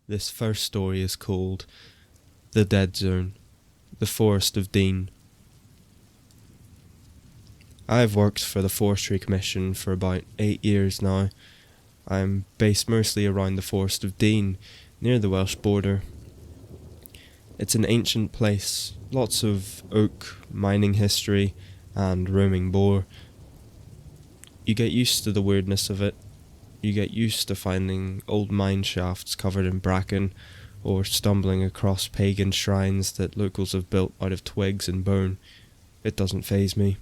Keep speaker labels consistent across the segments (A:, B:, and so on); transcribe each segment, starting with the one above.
A: This first story is called The Dead Zone, the Forest of Dean. I've worked for the Forestry Commission for about 8 years now. I'm based mostly around the Forest of Dean, near the Welsh border. It's an ancient place, lots of oak, mining history, and roaming boar. You get used to the weirdness of it. You get used to finding old mine shafts covered in bracken, or stumbling across pagan shrines that locals have built out of twigs and bone. It doesn't faze me.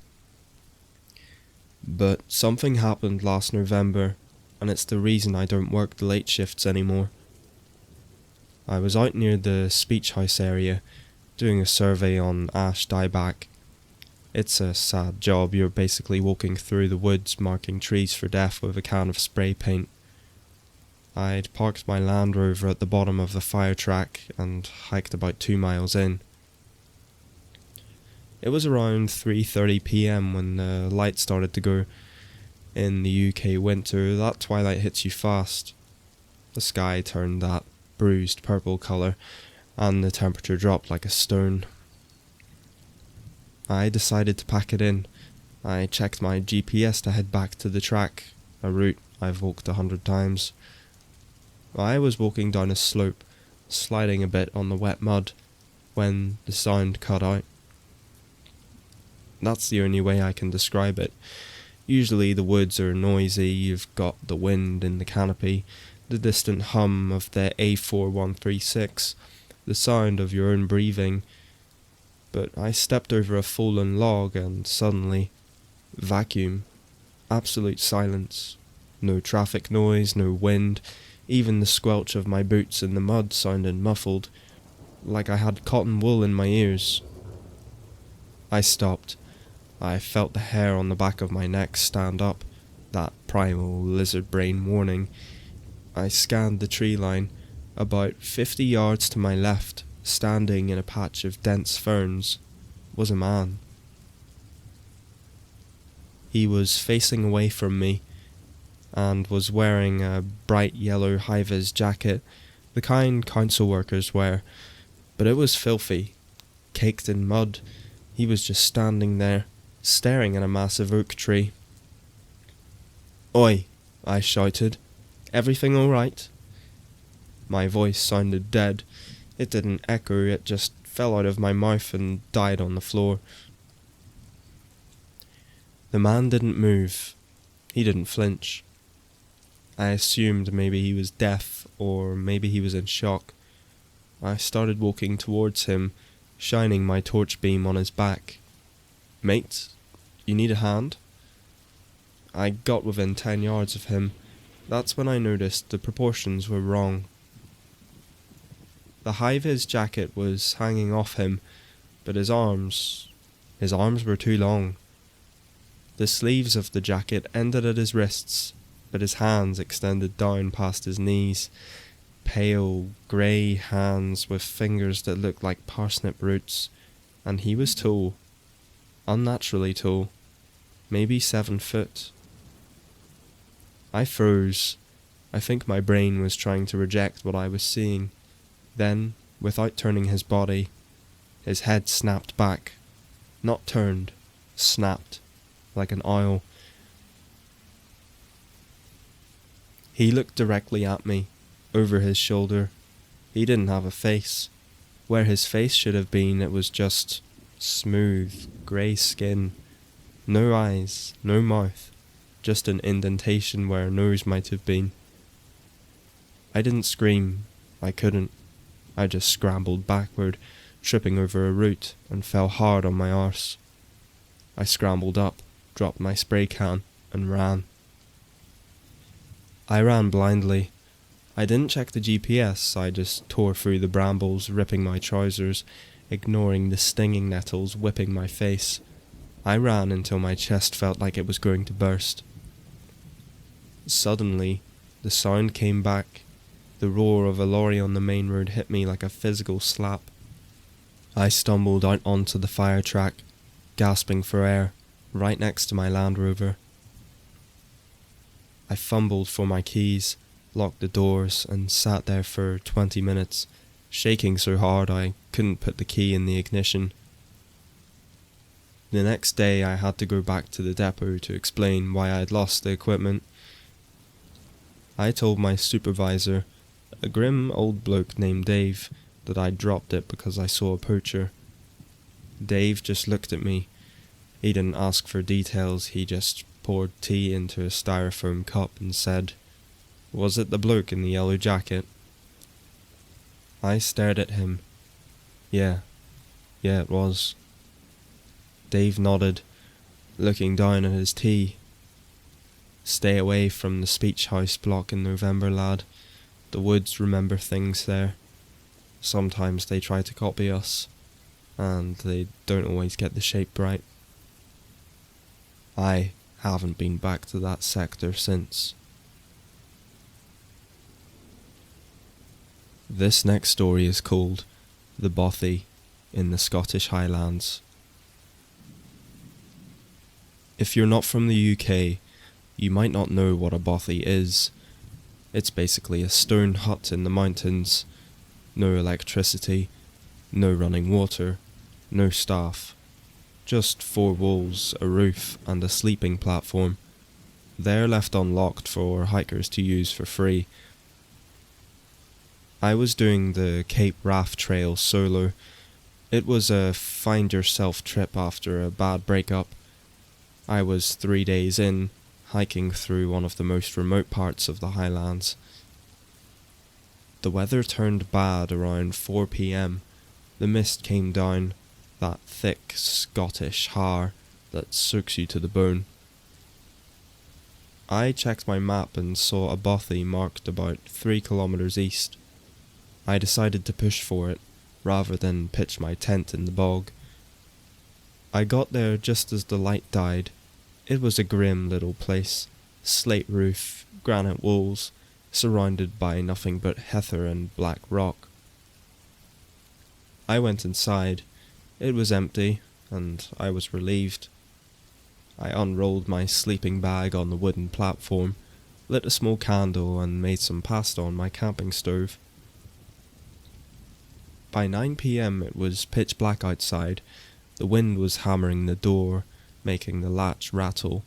A: But something happened last November, and it's the reason I don't work the late shifts anymore. I was out near the speech house area, doing a survey on ash dieback. It's a sad job. You're basically walking through the woods marking trees for death with a can of spray paint. I'd parked my Land Rover at the bottom of the fire track and hiked about 2 miles in. It was around 3:30 p.m. when the light started to go. In the UK winter, that twilight hits you fast. The sky turned that bruised purple colour, and the temperature dropped like a stone. I decided to pack it in. I checked my GPS to head back to the track, a route I've walked 100 times. I was walking down a slope, sliding a bit on the wet mud, when the sound cut out. That's the only way I can describe it. Usually the woods are noisy, you've got the wind in the canopy, the distant hum of the A4136, the sound of your own breathing. But I stepped over a fallen log and suddenly, vacuum, absolute silence. No traffic noise, no wind, even the squelch of my boots in the mud sounded muffled, like I had cotton wool in my ears. I stopped. I felt the hair on the back of my neck stand up, that primal lizard brain warning. I scanned the tree line. About 50 yards to my left, standing in a patch of dense ferns, was a man. He was facing away from me, and was wearing a bright yellow high-vis jacket, the kind council workers wear, but it was filthy, caked in mud. He was just standing there, staring at a massive oak tree. "Oi," I shouted. "Everything all right?" My voice sounded dead. It didn't echo, it just fell out of my mouth and died on the floor. The man didn't move. He didn't flinch. I assumed maybe he was deaf, or maybe he was in shock. I started walking towards him, shining my torch beam on his back. "Mate, you need a hand?" I got within 10 yards of him. That's when I noticed the proportions were wrong. The high-vis jacket was hanging off him, but his arms were too long. The sleeves of the jacket ended at his wrists, but his hands extended down past his knees. Pale, grey hands with fingers that looked like parsnip roots, and he was tall. Unnaturally tall, maybe 7 foot. I froze. I think my brain was trying to reject what I was seeing. Then, without turning his body, his head snapped back. Not turned, snapped, like an owl. He looked directly at me, over his shoulder. He didn't have a face. Where his face should have been, it was just smooth, grey skin. No eyes, no mouth, just an indentation where a nose might have been. I didn't scream. I couldn't. I just scrambled backward, tripping over a root, and fell hard on my arse. I scrambled up, dropped my spray can, and ran. I ran blindly. I didn't check the GPS, I just tore through the brambles, ripping my trousers, ignoring the stinging nettles whipping my face. I ran until my chest felt like it was going to burst. Suddenly, the sound came back. The roar of a lorry on the main road hit me like a physical slap. I stumbled out onto the fire track, gasping for air, right next to my Land Rover. I fumbled for my keys, locked the doors, and sat there for 20 minutes, shaking so hard I couldn't put the key in the ignition. The next day I had to go back to the depot to explain why I had lost the equipment. I told my supervisor, a grim old bloke named Dave, that I'd dropped it because I saw a poacher. Dave just looked at me. He didn't ask for details, he just poured tea into a styrofoam cup and said, "Was it the bloke in the yellow jacket?" I stared at him. Yeah, it was. Dave nodded, looking down at his tea. "Stay away from the Speech House block in November, lad. The woods remember things there. Sometimes they try to copy us, and they don't always get the shape right." I haven't been back to that sector since. This next story is called The Bothy in the Scottish Highlands. If you're not from the UK, you might not know what a bothy is. It's basically a stone hut in the mountains. No electricity, no running water, no staff. Just 4 walls, a roof, and a sleeping platform. They're left unlocked for hikers to use for free. I was doing the Cape Raft Trail solo. It was a find-yourself trip after a bad breakup. I was 3 days in, hiking through one of the most remote parts of the Highlands. The weather turned bad around 4 p.m. The mist came down, that thick Scottish har that soaks you to the bone. I checked my map and saw a bothy marked about 3 kilometers east. I decided to push for it, rather than pitch my tent in the bog. I got there just as the light died. It was a grim little place, slate roof, granite walls, surrounded by nothing but heather and black rock. I went inside. It was empty, and I was relieved. I unrolled my sleeping bag on the wooden platform, lit a small candle, and made some pasta on my camping stove. By 9 p.m. it was pitch black outside. The wind was hammering the door, making the latch rattle.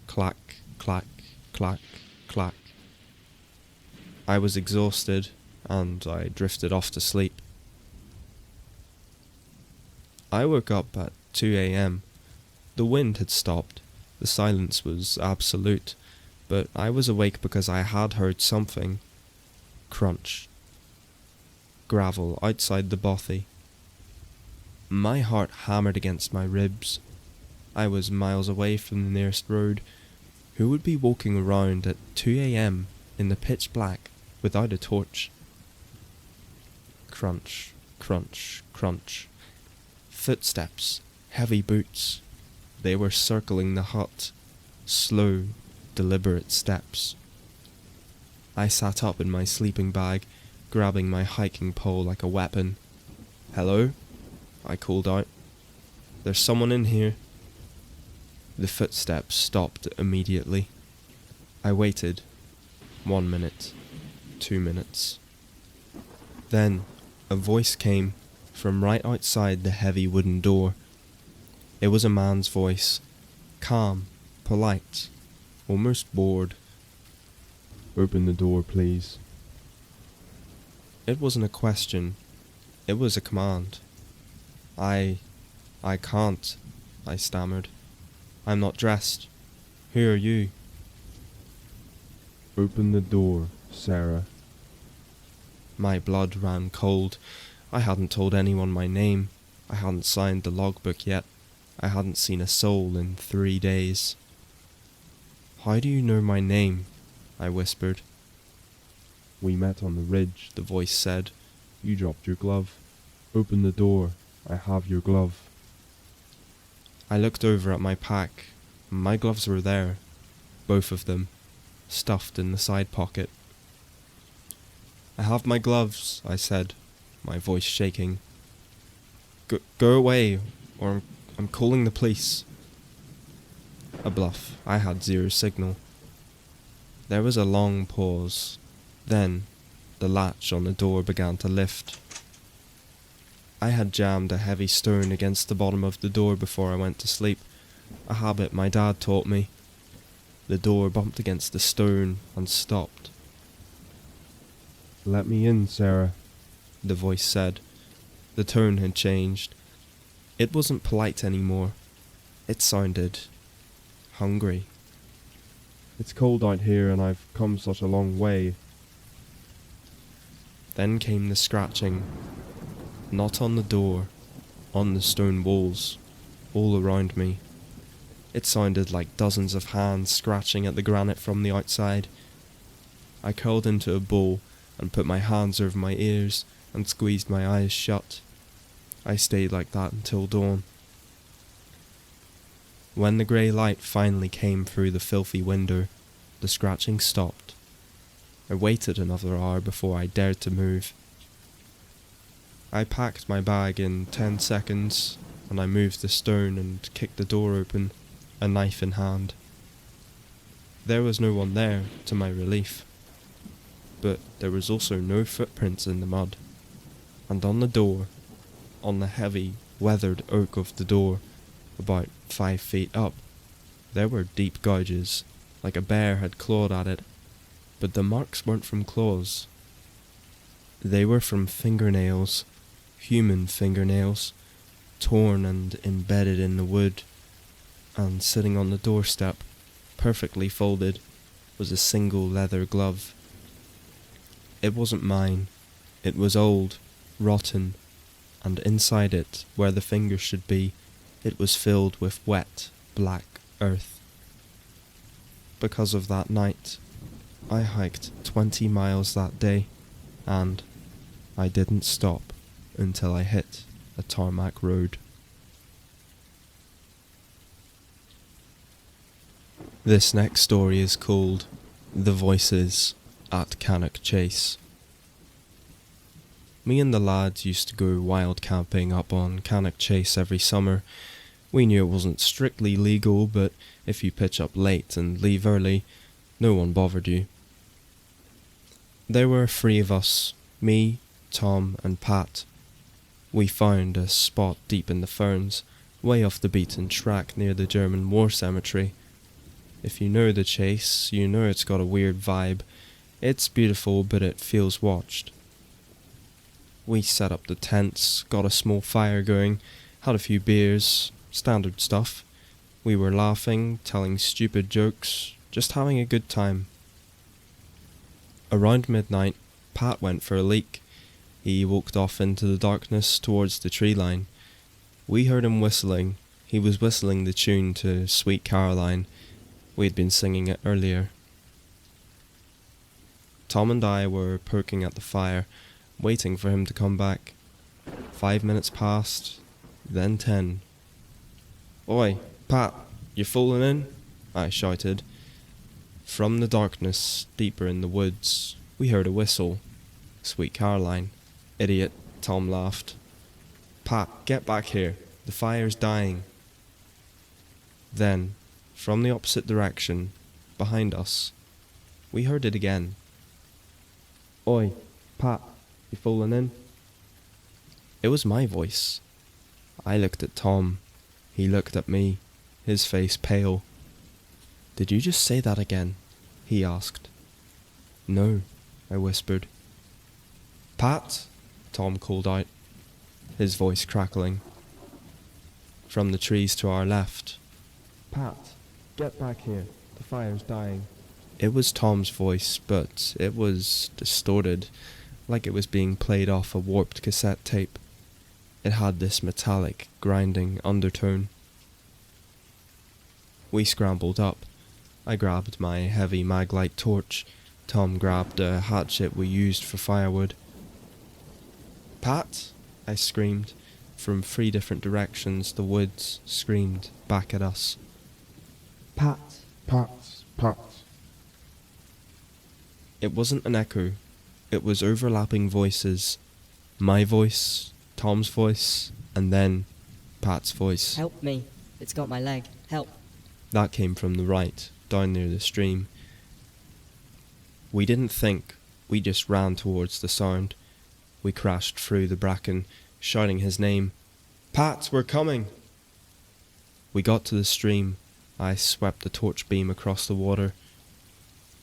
A: Clack, clack, clack, clack. I was exhausted, and I drifted off to sleep. I woke up at 2 a.m. The wind had stopped. The silence was absolute, but I was awake because I had heard something. Crunch. Gravel outside the bothy. My heart hammered against my ribs. I was miles away from the nearest road. Who would be walking around at 2 a.m. in the pitch black without a torch? Crunch, crunch, crunch. Footsteps, heavy boots. They were circling the hut. Slow, deliberate steps. I sat up in my sleeping bag, grabbing my hiking pole like a weapon. "Hello?" I called out. "There's someone in here." The footsteps stopped immediately. I waited. 1 minute. 2 minutes. Then a voice came from right outside the heavy wooden door. It was a man's voice, calm, polite, almost bored. "Open the door, please." It wasn't a question. It was a command. I can't," I stammered. "I'm not dressed. Who are you?" "Open the door, Sarah." My blood ran cold. I hadn't told anyone my name. I hadn't signed the logbook yet. I hadn't seen a soul in 3 days. "How do you know my name?" I whispered. "We met on the ridge," the voice said. "You dropped your glove. Open the door. I have your glove." I looked over at my pack. My gloves were there. Both of them. Stuffed in the side pocket. "I have my gloves," I said, my voice shaking. Go away, or I'm calling the police." A bluff. I had zero signal. There was a long pause. Then, the latch on the door began to lift. I had jammed a heavy stone against the bottom of the door before I went to sleep, a habit my dad taught me. The door bumped against the stone and stopped. "Let me in, Sarah," the voice said. The tone had changed. It wasn't polite anymore. It sounded hungry. "It's cold out here and I've come such a long way." Then came the scratching. Not on the door, on the stone walls, all around me. It sounded like dozens of hands scratching at the granite from the outside. I curled into a ball and put my hands over my ears and squeezed my eyes shut. I stayed like that until dawn. When the grey light finally came through the filthy window, the scratching stopped. I waited another hour before I dared to move. I packed my bag in 10 seconds, and I moved the stone and kicked the door open, a knife in hand. There was no one there, to my relief. But there was also no footprints in the mud. And on the door, on the heavy, weathered oak of the door, about 5 feet up, there were deep gouges, like a bear had clawed at it. But the marks weren't from claws. They were from fingernails, human fingernails, torn and embedded in the wood. And sitting on the doorstep, perfectly folded, was a single leather glove. It wasn't mine. It was old, rotten, and inside it, where the fingers should be, it was filled with wet, black earth. Because of that night, I hiked 20 miles that day, and I didn't stop until I hit a tarmac road. This next story is called The Voices at Cannock Chase. Me and the lads used to go wild camping up on Cannock Chase every summer. We knew it wasn't strictly legal, but if you pitch up late and leave early, no one bothered you. There were 3 of us, me, Tom and Pat. We found a spot deep in the ferns, way off the beaten track near the German war cemetery. If you know the chase, you know it's got a weird vibe. It's beautiful, but it feels watched. We set up the tents, got a small fire going, had a few beers, standard stuff. We were laughing, telling stupid jokes, just having a good time. Around midnight, Pat went for a leak. He walked off into the darkness towards the tree line. We heard him whistling. He was whistling the tune to Sweet Caroline. We'd been singing it earlier. Tom and I were poking at the fire, waiting for him to come back. 5 minutes passed, then 10. "Oi, Pat, you falling in?" I shouted. From the darkness, deeper in the woods, we heard a whistle. Sweet Caroline. "Idiot," Tom laughed. "Pat, get back here. The fire's dying." Then, from the opposite direction, behind us, we heard it again. "Oi, Pat, you falling in?" It was my voice. I looked at Tom. He looked at me, his face pale. "Did you just say that again?" he asked. "No," I whispered. "Pat!" Tom called out, his voice crackling. From the trees to our left. "Pat, get back here. The fire's dying." It was Tom's voice, but it was distorted, like it was being played off a warped cassette tape. It had this metallic, grinding undertone. We scrambled up. I grabbed my heavy maglite torch. Tom grabbed a hatchet we used for firewood. "Pat!" I screamed. From 3 different directions the woods screamed back at us. "Pat! Pat! Pat!" It wasn't an echo. It was overlapping voices. My voice, Tom's voice, and then Pat's voice.
B: "Help me. It's got my leg. Help."
A: That came from the right, down near the stream. We didn't think. We just ran towards the sound. We crashed through the bracken, shouting his name. "Pat, we're coming!" We got to the stream. I swept the torch beam across the water.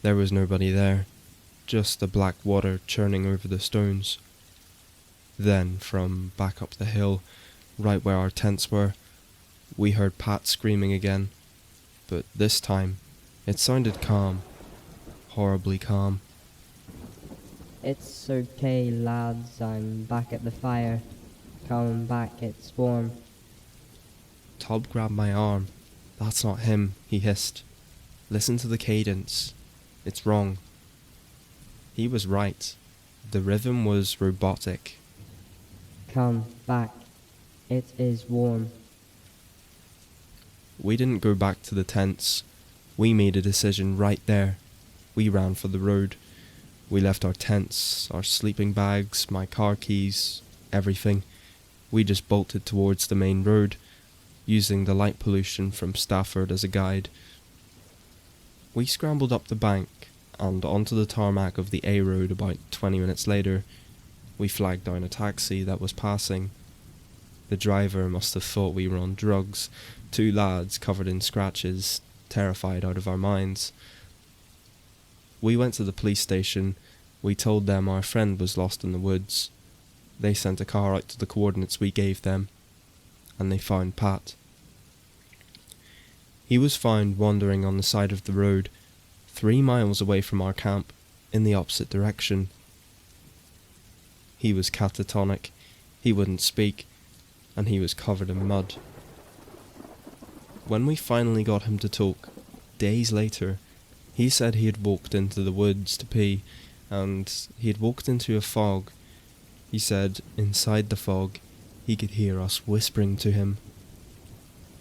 A: There was nobody there, just the black water churning over the stones. Then, from back up the hill, right where our tents were, we heard Pat screaming again, but this time it sounded calm, horribly calm.
B: It's okay, lads. I'm back at the fire. Come back, it's warm.
A: Tob grabbed my arm. "That's not him," he hissed. "Listen to the cadence. It's wrong." He was right. The rhythm was robotic.
B: Come back. It is warm.
A: We didn't go back to the tents. We made a decision right there. We ran for the road. We left our tents, our sleeping bags, my car keys, everything. We just bolted towards the main road, using the light pollution from Stafford as a guide. We scrambled up the bank and onto the tarmac of the A road about 20 minutes later. We flagged down a taxi that was passing. The driver must have thought we were on drugs, 2 lads covered in scratches, terrified out of our minds. We went to the police station. We told them our friend was lost in the woods. They sent a car out to the coordinates we gave them, and they found Pat. He was found wandering on the side of the road, 3 miles away from our camp, in the opposite direction. He was catatonic, he wouldn't speak, and he was covered in mud. When we finally got him to talk, days later, he said he had walked into the woods to pee, and he had walked into a fog. He said inside the fog, he could hear us whispering to him.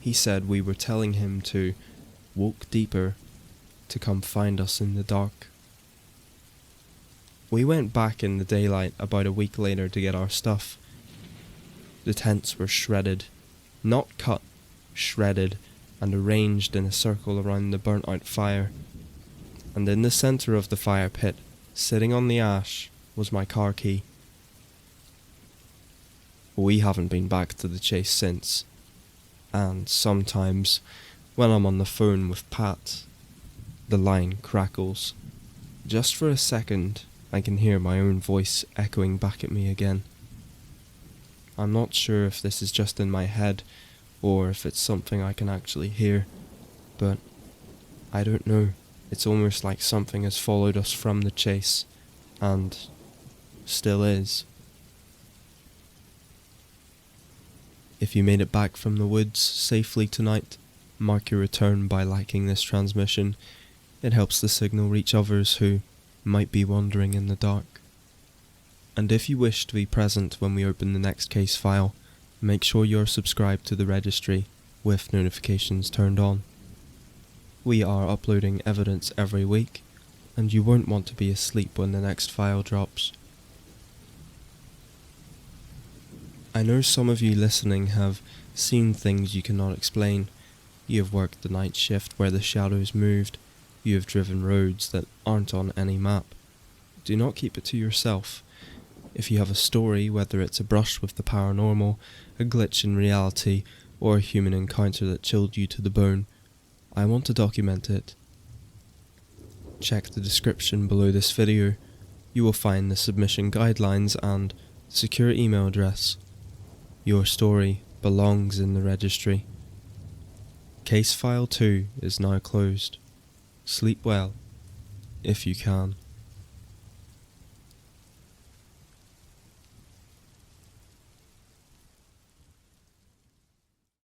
A: He said we were telling him to walk deeper, to come find us in the dark. We went back in the daylight about a week later to get our stuff. The tents were shredded, not cut, shredded, and arranged in a circle around the burnt-out fire. And in the centre of the fire pit, sitting on the ash, was my car key. We haven't been back to the chase since, and sometimes, when I'm on the phone with Pat, the line crackles. Just for a second, I can hear my own voice echoing back at me again. I'm not sure if this is just in my head, or if it's something I can actually hear, but I don't know. It's almost like something has followed us from the chase, and still is. If you made it back from the woods safely tonight, mark your return by liking this transmission. It helps the signal reach others who might be wandering in the dark. And if you wish to be present when we open the next case file, make sure you're subscribed to the registry with notifications turned on. We are uploading evidence every week, and you won't want to be asleep when the next file drops. I know some of you listening have seen things you cannot explain. You have worked the night shift where the shadows moved. You have driven roads that aren't on any map. Do not keep it to yourself. If you have a story, whether it's a brush with the paranormal, a glitch in reality, or a human encounter that chilled you to the bone, I want to document it. Check the description below this video. You will find the submission guidelines and secure email address. Your story belongs in the registry. Case file 2 is now closed. Sleep well, if you can.